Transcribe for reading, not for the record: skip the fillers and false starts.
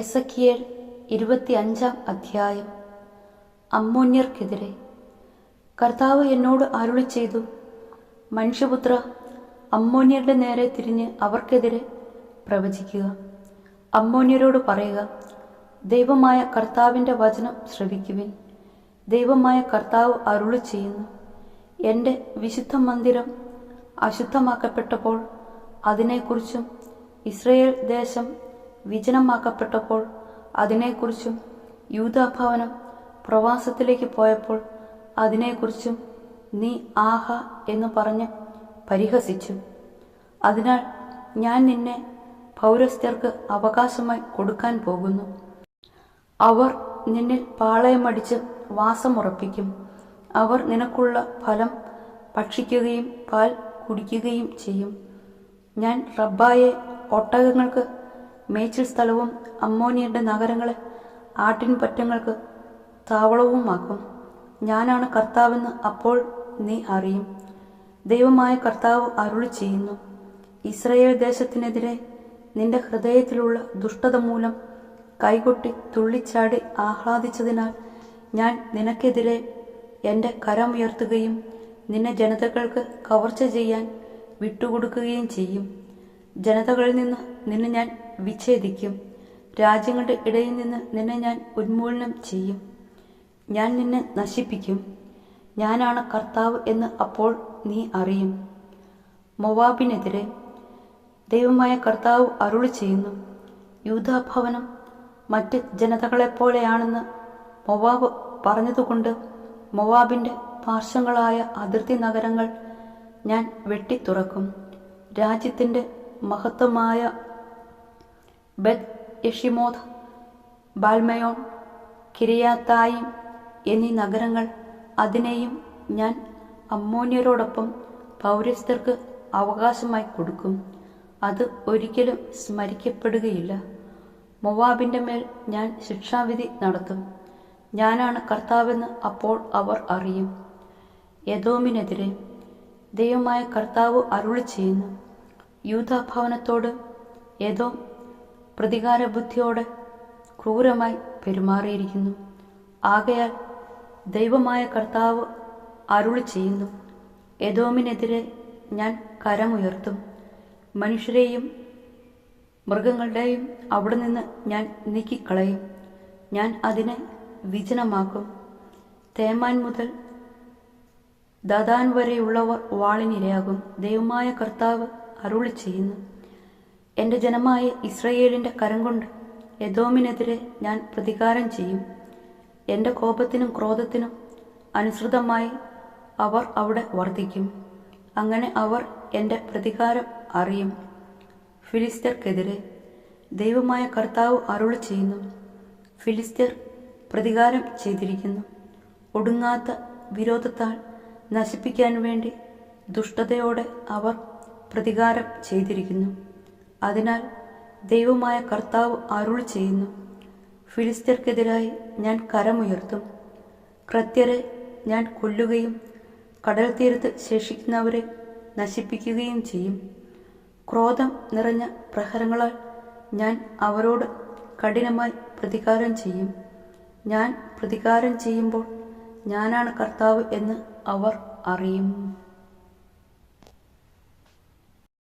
Ezekiel 25 അധ്യായം. അമ്മോന്യർക്കെതിരെ. കർത്താവ് എന്നോട് അരുളി ചെയ്തു, മനുഷ്യപുത്ര, അമ്മോന്യരുടെ നേരെ തിരിഞ്ഞ് അവർക്കെതിരെ പ്രവചിക്കുക. അമ്മോന്യരോട് പറയുക, ദൈവമായ കർത്താവിൻ്റെ വചനം ശ്രവിക്കുവിൻ. ദൈവമായ കർത്താവ് അരുളി ചെയ്യുന്നു, എൻ്റെ വിശുദ്ധ മന്ദിരം അശുദ്ധമാക്കപ്പെട്ടപ്പോൾ അതിനെക്കുറിച്ചും ഇസ്രായേൽ ദേശം വിജനമാക്കപ്പെട്ടപ്പോൾ അതിനെക്കുറിച്ചും യൂദാഭവനം പ്രവാസത്തിലേക്ക് പോയപ്പോൾ അതിനെക്കുറിച്ചും നീ ആഹാ എന്ന് പറഞ്ഞ് പരിഹസിച്ചു. അതിനാൽ ഞാൻ നിന്നെ പൗരസ്ത്യർക്ക് അവകാശമായി കൊടുക്കാൻ പോകുന്നു. അവർ നിന്നിൽ പാളയമടിച്ച് വാസമുറപ്പിക്കും. അവർ നിനക്കുള്ള ഫലം ഭക്ഷിക്കുകയും പാൽ കുടിക്കുകയും ചെയ്യും. ഞാൻ റബ്ബായെ ഒട്ടകങ്ങൾക്ക് മേച്ചിൽ സ്ഥലവും അമ്മോന്യരുടെ നഗരങ്ങളെ ആട്ടിൻപറ്റങ്ങൾക്ക് താവളവുമാക്കും. ഞാനാണ് കർത്താവെന്ന് അപ്പോൾ നീ അറിയും. ദൈവമായ കർത്താവ് അരുളി ചെയ്യുന്നു, ഇസ്രായേൽ ദേശത്തിനെതിരെ നിന്റെ ഹൃദയത്തിലുള്ള ദുഷ്ടത മൂലം കൈകൊട്ടി തുള്ളിച്ചാടി ആഹ്ലാദിച്ചതിനാൽ ഞാൻ നിനക്കെതിരെ എൻ്റെ കരമുയർത്തുകയും നിന്നെ ജനതകൾക്ക് കവർച്ച ചെയ്യാൻ വിട്ടുകൊടുക്കുകയും ചെയ്യും. ജനതകളിൽ നിന്ന് നിന്നെ ഞാൻ വിച്ഛേദിക്കും. രാജ്യങ്ങളുടെ ഇടയിൽ നിന്ന് നിന്നെ ഞാൻ ഉന്മൂലനം ചെയ്യും. ഞാൻ നിന്നെ നശിപ്പിക്കും. ഞാനാണ് കർത്താവ് എന്ന് അപ്പോൾ നീ അറിയും. മോവാബിനെതിരെ. ദൈവമായ കർത്താവ് അരുളി ചെയ്യുന്നു, യൂദാഭവനം മറ്റ് ജനതകളെപ്പോലെയാണെന്ന് മോവാബ് പറഞ്ഞതുകൊണ്ട് മോവാബിൻ്റെ പാർശ്വങ്ങളായ അതിർത്തി നഗരങ്ങൾ ഞാൻ വെട്ടിത്തുറക്കും. രാജ്യത്തിൻ്റെ മഹത്വമായ ബെത് യെഷിമോത്ത്, ബാൽമയോൺ, കിരിയാത്തായിം എന്നീ നഗരങ്ങൾ, അതിനെയും ഞാൻ അമ്മോന്യരോടൊപ്പം പൗരസ്ത്യർക്ക് അവകാശമായി കൊടുക്കും. അത് ഒരിക്കലും സ്മരിക്കപ്പെടുകയില്ല. മോവാബിൻ്റെ മേൽ ഞാൻ ശിക്ഷാവിധി നടത്തും. ഞാനാണ് കർത്താവെന്ന് അപ്പോൾ അവർ അറിയും. എദോമിനെതിരെ. ദൈവമായ കർത്താവ് അരുളി ചെയ്യുന്നു, യൂദാഭവനത്തോട് എദോം പ്രതികാരബുദ്ധിയോടെ ക്രൂരമായി പെരുമാറിയിരിക്കുന്നു. ആകയാൽ ദൈവമായ കർത്താവ് അരുളി ചെയ്യുന്നു, എദോമിനെതിരെ ഞാൻ കരമുയർത്തും. മനുഷ്യരെയും മൃഗങ്ങളുടെയും അവിടെ നിന്ന് ഞാൻ നീക്കിക്കളയും. ഞാൻ അതിനെ വിജനമാക്കും. തേമാൻ മുതൽ ദദാൻ വരെയുള്ളവർ വാളിനിരയാകും. ദൈവമായ കർത്താവ് അരുളി ചെയ്യുന്നു, എൻ്റെ ജനമായ ഇസ്രായേലിൻ്റെ കരം കൊണ്ട് എദോമിനെതിരെ ഞാൻ പ്രതികാരം ചെയ്യും. എൻ്റെ കോപത്തിനും ക്രോധത്തിനും അനുസൃതമായി അവർ അവിടെ വർദ്ധിക്കും. അങ്ങനെ അവർ എൻ്റെ പ്രതികാരം അറിയും. ഫിലിസ്ത്യർക്കെതിരെ. ദൈവമായ കർത്താവ് അരുളി ചെയ്യുന്നു, ഫിലിസ്ത്യർ പ്രതികാരം ചെയ്തിരിക്കുന്നു. ഒടുങ്ങാത്ത വിരോധത്താൽ നശിപ്പിക്കാൻ വേണ്ടി ദുഷ്ടതയോടെ അവർ പ്രതികാരം ചെയ്തിരിക്കുന്നു. അതിനാൽ ദൈവമായ കർത്താവ് അരുളി ചെയ്യുന്നു, ഫിലിസ്ത്യർക്കെതിരായി ഞാൻ കരമുയർത്തും. ക്രത്യരെ ഞാൻ കൊല്ലുകയും കടൽ തീരത്ത് ശേഷിക്കുന്നവരെ നശിപ്പിക്കുകയും ചെയ്യും. ക്രോധം നിറഞ്ഞ പ്രഹരങ്ങളാൽ ഞാൻ അവരോട് കഠിനമായി പ്രതികാരം ചെയ്യും. ഞാൻ പ്രതികാരം ചെയ്യുമ്പോൾ ഞാനാണ് കർത്താവ് എന്ന് അവർ അറിയും.